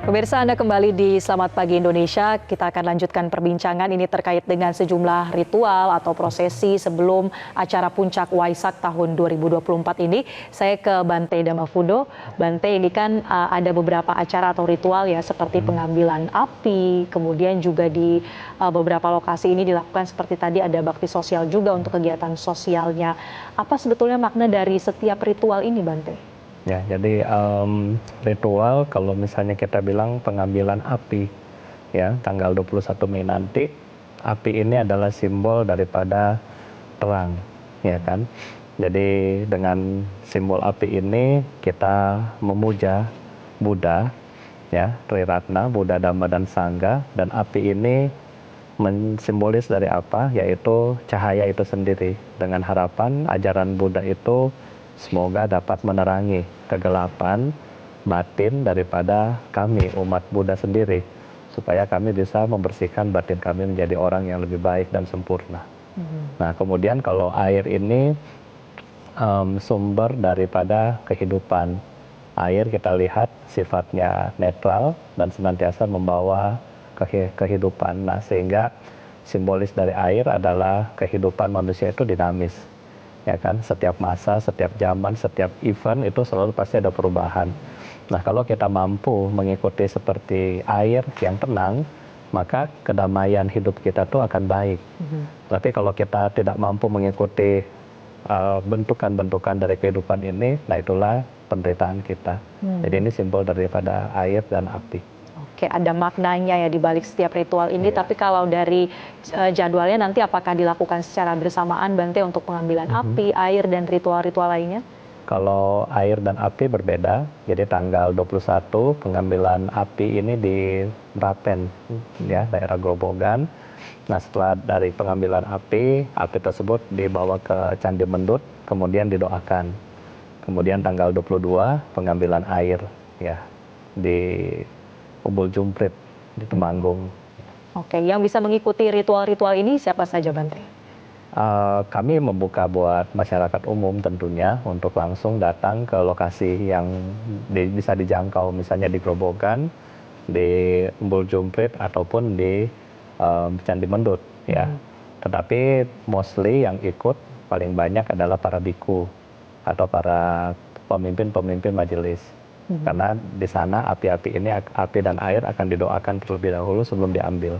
Pemirsa, Anda kembali di Selamat Pagi Indonesia. Kita akan lanjutkan perbincangan ini terkait dengan sejumlah ritual atau prosesi sebelum acara Puncak Waisak tahun 2024 ini. Saya ke Bante Damafudo. Bante, ini kan ada beberapa acara atau ritual ya, seperti pengambilan api, kemudian juga di beberapa lokasi ini dilakukan seperti tadi ada bakti sosial juga untuk kegiatan sosialnya. Apa sebetulnya makna dari setiap ritual ini, Bante? Ya, jadi ritual kalau misalnya kita bilang pengambilan api, ya tanggal 21 Mei nanti, api ini adalah simbol daripada terang, ya kan. Jadi dengan simbol api ini kita memuja Buddha, ya Triratna, Buddha, Dhamma, dan Sangha, dan api ini mensimbolis dari apa? Yaitu cahaya itu sendiri. Dengan harapan ajaran Buddha itu semoga dapat menerangi kegelapan batin daripada kami, umat Buddha sendiri, supaya kami bisa membersihkan batin kami menjadi orang yang lebih baik dan sempurna. Nah, kemudian kalau air ini sumber daripada kehidupan. Air kita lihat sifatnya netral dan senantiasa membawa kehidupan. Nah, sehingga simbolis dari air adalah kehidupan manusia itu dinamis. Ya kan, setiap masa, setiap zaman, setiap event itu selalu pasti ada perubahan. Nah, kalau kita mampu mengikuti seperti air yang tenang, maka kedamaian hidup kita tuh akan baik. Tapi kalau kita tidak mampu mengikuti bentukan-bentukan dari kehidupan ini, nah itulah penderitaan kita. Jadi ini simbol daripada air dan api. Oke, ada maknanya ya di balik setiap ritual ini. Tapi kalau dari jadwalnya nanti apakah dilakukan secara bersamaan, Bante, untuk pengambilan api, air, dan ritual-ritual lainnya? Kalau air dan api berbeda, jadi tanggal 21 pengambilan api ini di Merapen, ya daerah Grobogan. Nah, setelah dari pengambilan api tersebut dibawa ke Candi Mendut, kemudian didoakan. Kemudian tanggal 22 pengambilan air, ya di Umbul Jumprit di Temanggung. Oke, yang bisa mengikuti ritual-ritual ini siapa saja, Bante? Kami membuka buat masyarakat umum tentunya untuk langsung datang ke lokasi yang bisa dijangkau, misalnya di Grobogan, di Umbul Jumprit, ataupun di Candi Mendut, ya. Tetapi mostly yang ikut paling banyak adalah para biku atau para pemimpin-pemimpin majelis. Karena di sana api-api ini, api dan air akan didoakan terlebih dahulu sebelum diambil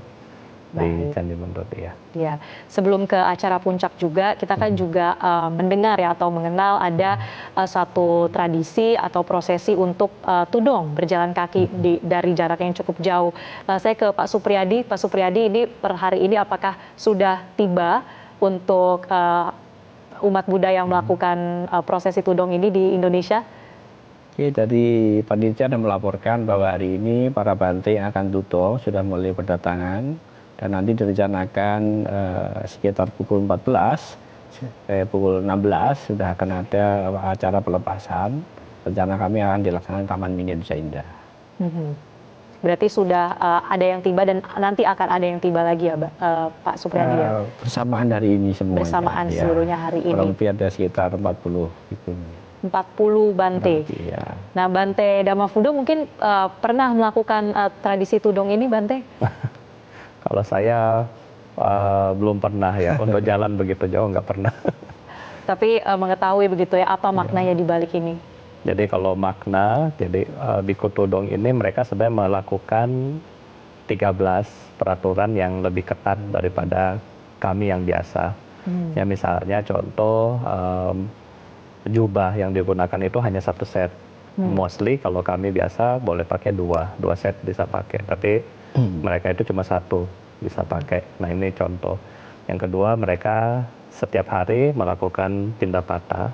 di Candi Mendut, ya. Ya, sebelum ke acara puncak juga, kita kan juga mendengar ya atau mengenal ada satu tradisi atau prosesi untuk tudong berjalan kaki dari jarak yang cukup jauh. Saya ke Pak Supriyadi. Pak Supriyadi, ini per hari ini apakah sudah tiba untuk umat Buddha yang melakukan prosesi tudong ini di Indonesia? Oke, dari panitia ada melaporkan bahwa hari ini para Bante yang akan tudong sudah mulai berdatangan, dan nanti direncanakan sekitar pukul 14, pukul 16 sudah akan ada acara pelepasan. Rencana kami akan dilaksanakan di Taman Mini Nusa Indah. Berarti sudah ada yang tiba dan nanti akan ada yang tiba lagi ya, Pak Supriyadi ya? Bersamaan hari ini semuanya. Bersamaan seluruhnya hari ini. Kurang lebih ada sekitar 40 gitu. 40 Bante. Ya. Nah, Bante Damafudo mungkin pernah melakukan tradisi tudong ini, Bante? Kalau saya belum pernah ya, untuk jalan begitu jauh nggak pernah. Tapi mengetahui begitu ya, apa maknanya di balik ini? Jadi kalau makna, jadi biku tudong ini mereka sebenarnya melakukan 13 peraturan yang lebih ketat daripada kami yang biasa. Ya misalnya contoh, jubah yang digunakan itu hanya satu set. Mostly kalau kami biasa boleh pakai dua set bisa pakai, tapi mereka itu cuma satu bisa pakai. Nah, ini contoh. Yang kedua, mereka setiap hari melakukan pindapata,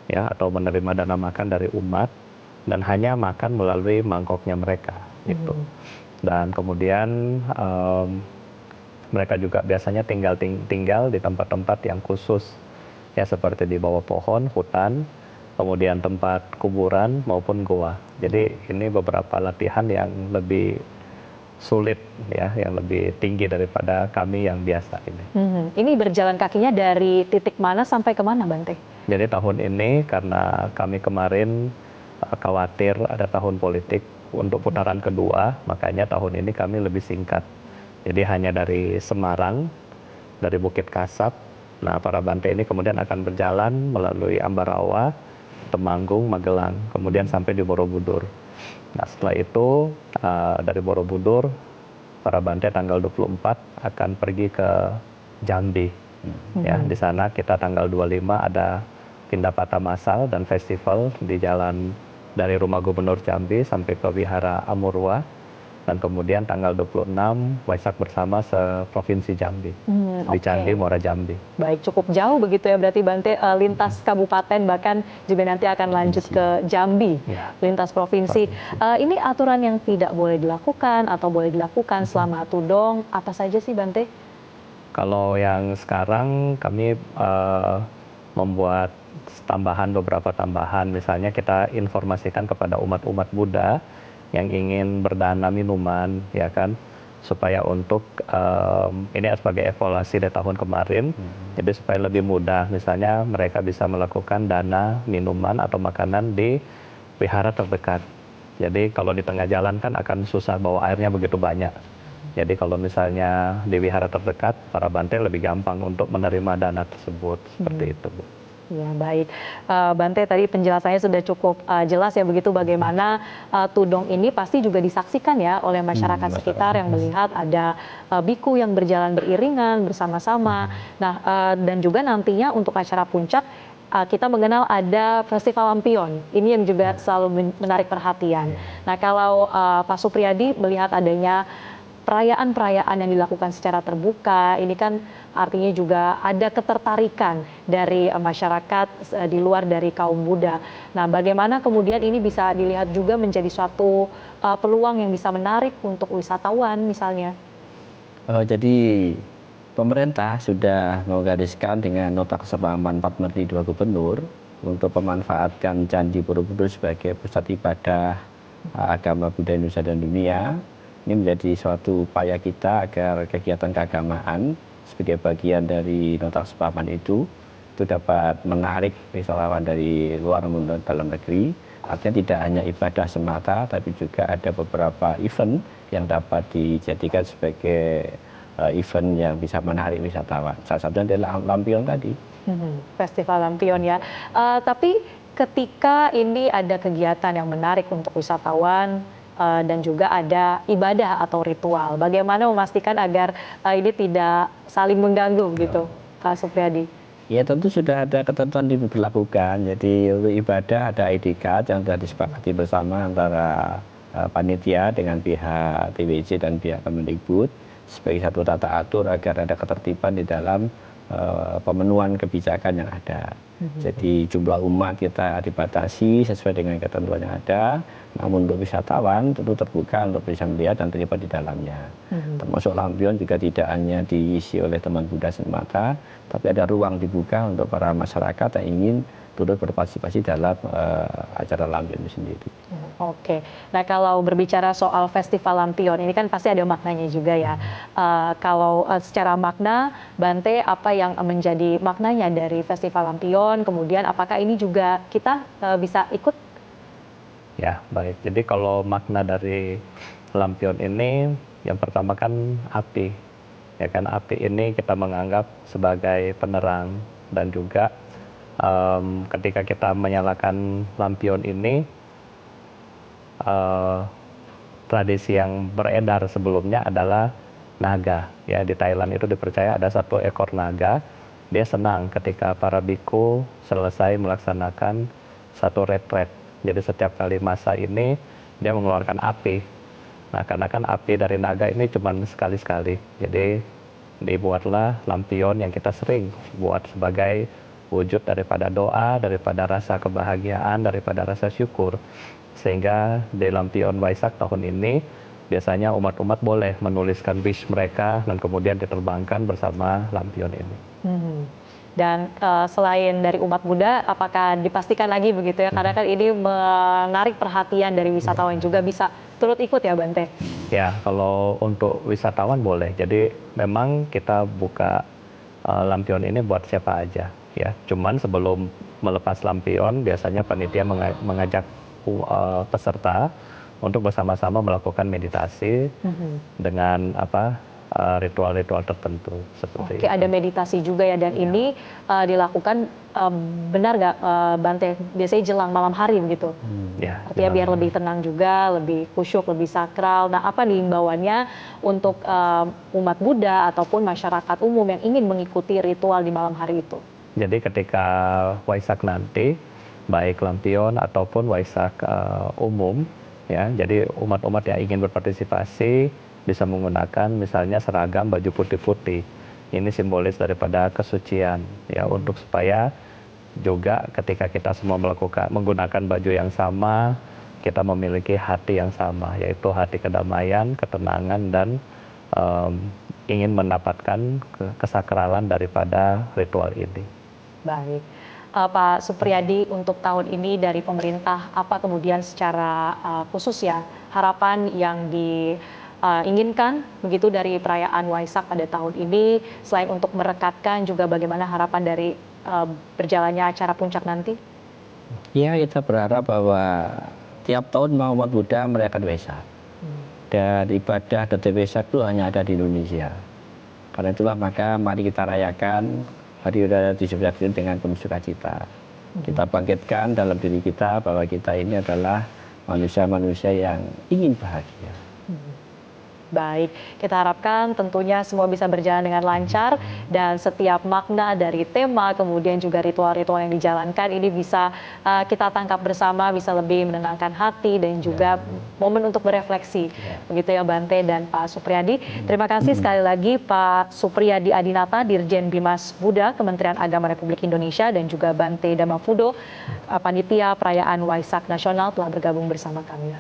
ya, atau menerima dana makan dari umat, dan hanya makan melalui mangkoknya mereka itu. Dan kemudian mereka juga biasanya tinggal di tempat-tempat yang khusus, ya, seperti di bawah pohon, hutan, kemudian tempat kuburan maupun goa. Jadi ini beberapa latihan yang lebih sulit, ya, yang lebih tinggi daripada kami yang biasa ini. Ini berjalan kakinya dari titik mana sampai kemana, Bante? Jadi tahun ini karena kami kemarin khawatir ada tahun politik, untuk putaran kedua, makanya tahun ini kami lebih singkat. Jadi hanya dari Semarang, dari Bukit Kasab. Nah, para Bante ini kemudian akan berjalan melalui Ambarawa, Temanggung, Magelang, kemudian sampai di Borobudur. Nah, setelah itu dari Borobudur, para Bante tanggal 24 akan pergi ke Jambi. Ya, di sana kita tanggal 25 ada Pindapata Massal dan festival di jalan dari Rumah Gubernur Jambi sampai ke Wihara Amurwa. Dan kemudian tanggal 26 Waisak bersama se-Provinsi Jambi di Candi Muara Jambi. Baik, cukup jauh begitu ya berarti Bante, lintas kabupaten bahkan juga nanti akan lanjut ke Jambi, lintas provinsi. Ini aturan yang tidak boleh dilakukan atau boleh dilakukan selama tudong, apa saja sih Bante? Kalau yang sekarang kami membuat beberapa tambahan, misalnya kita informasikan kepada umat-umat Buddha yang ingin berdana minuman, ya kan, supaya untuk ini sebagai evaluasi dari tahun kemarin, jadi supaya lebih mudah, misalnya mereka bisa melakukan dana minuman atau makanan di wihara terdekat. Jadi kalau di tengah jalan kan akan susah bawa airnya begitu banyak. Jadi kalau misalnya di wihara terdekat, para Bante lebih gampang untuk menerima dana tersebut, seperti itu, Bu. Ya, baik. Bante, tadi penjelasannya sudah cukup jelas ya, begitu bagaimana tudong ini pasti juga disaksikan ya oleh masyarakat sekitar yang melihat ada biku yang berjalan beriringan bersama-sama. Nah, dan juga nantinya untuk acara puncak kita mengenal ada Festival Lampion. Ini yang juga selalu menarik perhatian. Nah, kalau Pak Supriyadi melihat adanya perayaan-perayaan yang dilakukan secara terbuka, ini kan artinya juga ada ketertarikan dari masyarakat di luar dari kaum Buddha. Nah, bagaimana kemudian ini bisa dilihat juga menjadi suatu peluang yang bisa menarik untuk wisatawan misalnya? Jadi pemerintah sudah menggariskan dengan nota kesepahaman 4 Menteri 2 Gubernur untuk memanfaatkan Candi Borobudur sebagai pusat ibadah agama Buddha Indonesia dan dunia. Ini menjadi suatu upaya kita agar kegiatan keagamaan sebagai bagian dari nota kesepahaman itu dapat menarik wisatawan dari luar maupun dalam negeri. Artinya tidak hanya ibadah semata, tapi juga ada beberapa event yang dapat dijadikan sebagai event yang bisa menarik wisatawan. Salah satunya adalah Lampion tadi. Festival Lampion ya. Tapi ketika ini ada kegiatan yang menarik untuk wisatawan, dan juga ada ibadah atau ritual. Bagaimana memastikan agar ini tidak saling mengganggu gitu, Pak Supriyadi? Ya tentu sudah ada ketentuan diberlakukan. Jadi untuk ibadah ada ID card yang sudah disepakati bersama antara panitia dengan pihak TWC dan pihak Kemendikbud sebagai satu tata atur agar ada ketertiban di dalam pemenuhan kebijakan yang ada. Jadi jumlah umat kita dibatasi sesuai dengan ketentuan yang ada. Namun untuk wisatawan tentu terbuka untuk bisa melihat dan terlibat di dalamnya. Termasuk Lampion juga tidak hanya diisi oleh teman Buddha semata, tapi ada ruang dibuka untuk para masyarakat yang ingin turut berpartisipasi dalam acara Lampion itu sendiri. Oke, nah kalau berbicara soal Festival Lampion, ini kan pasti ada maknanya juga ya. Kalau secara makna, Bante, apa yang menjadi maknanya dari Festival Lampion, kemudian apakah ini juga kita bisa ikut? Ya, baik. Jadi kalau makna dari Lampion ini, yang pertama kan api. Ya kan, api ini kita menganggap sebagai penerang. Dan juga ketika kita menyalakan lampion ini, tradisi yang beredar sebelumnya adalah naga. Ya, di Thailand itu dipercaya ada satu ekor naga. Dia senang ketika para biku selesai melaksanakan satu retret. Jadi setiap kali masa ini dia mengeluarkan api. Nah, karena kan api dari naga ini cuma sekali-sekali. Jadi dibuatlah lampion yang kita sering buat sebagai wujud daripada doa, daripada rasa kebahagiaan, daripada rasa syukur. Sehingga di Lampion Waisak tahun ini biasanya umat-umat boleh menuliskan wish mereka dan kemudian diterbangkan bersama lampion ini. Dan selain dari umat Buddha, apakah dipastikan lagi begitu ya? Karena kan ini menarik perhatian dari wisatawan juga bisa turut ikut ya, Bante? Ya, kalau untuk wisatawan boleh. Jadi memang kita buka lampion ini buat siapa aja. Ya, cuman sebelum melepas lampion, biasanya panitia mengajak peserta untuk bersama-sama melakukan meditasi dengan ritual-ritual tertentu seperti Oke, itu. ada meditasi juga ya, dan ini dilakukan benar nggak Bante? Biasanya jelang malam hari begitu. Ya, Artinya biar lebih tenang juga, lebih khusyuk, lebih sakral. Nah, apa nih imbauannya untuk umat Buddha ataupun masyarakat umum yang ingin mengikuti ritual di malam hari itu? Jadi ketika Waisak nanti, baik lampion ataupun Waisak umum, ya, jadi umat-umat yang ingin berpartisipasi bisa menggunakan misalnya seragam baju putih-putih. Ini simbolis daripada kesucian, ya, untuk supaya juga ketika kita semua menggunakan baju yang sama, kita memiliki hati yang sama, yaitu hati kedamaian, ketenangan, dan ingin mendapatkan kesakralan daripada ritual ini. Baik. Pak Supriyadi, untuk tahun ini dari pemerintah, apa kemudian secara khusus ya harapan yang diinginkan begitu dari perayaan Waisak pada tahun ini, selain untuk merekatkan juga bagaimana harapan dari berjalannya acara puncak nanti? Ya, kita berharap bahwa tiap tahun umat Buddha merayakan Waisak. Dan ibadah Dadi Waisak itu hanya ada di Indonesia. Karena itulah maka mari kita rayakan Hari Raya 17 ini dengan penuh sukacita. Kita bangkitkan dalam diri kita bahwa kita ini adalah manusia-manusia yang ingin bahagia. Baik, kita harapkan tentunya semua bisa berjalan dengan lancar dan setiap makna dari tema kemudian juga ritual-ritual yang dijalankan ini bisa kita tangkap bersama, bisa lebih menenangkan hati dan juga momen untuk berefleksi. Begitu ya Bante dan Pak Supriyadi. Terima kasih sekali lagi Pak Supriyadi Adinata, Dirjen Bimas Buddha, Kementerian Agama Republik Indonesia, dan juga Bante Dhammafudo, Panitia Perayaan Waisak Nasional, telah bergabung bersama kami.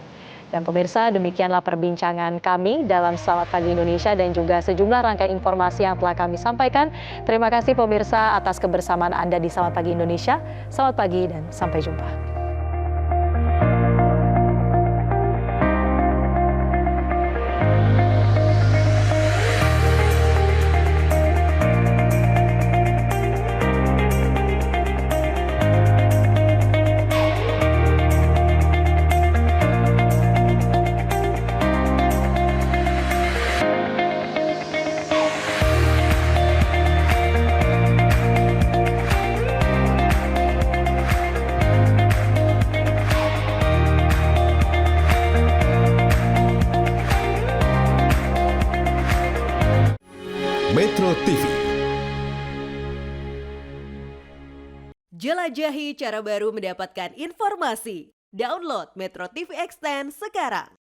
Dan pemirsa, demikianlah perbincangan kami dalam Selamat Pagi Indonesia dan juga sejumlah rangkaian informasi yang telah kami sampaikan. Terima kasih pemirsa atas kebersamaan Anda di Selamat Pagi Indonesia. Selamat pagi dan sampai jumpa. Metro TV. Jelajahi cara baru mendapatkan informasi. Download Metro TV Extend sekarang.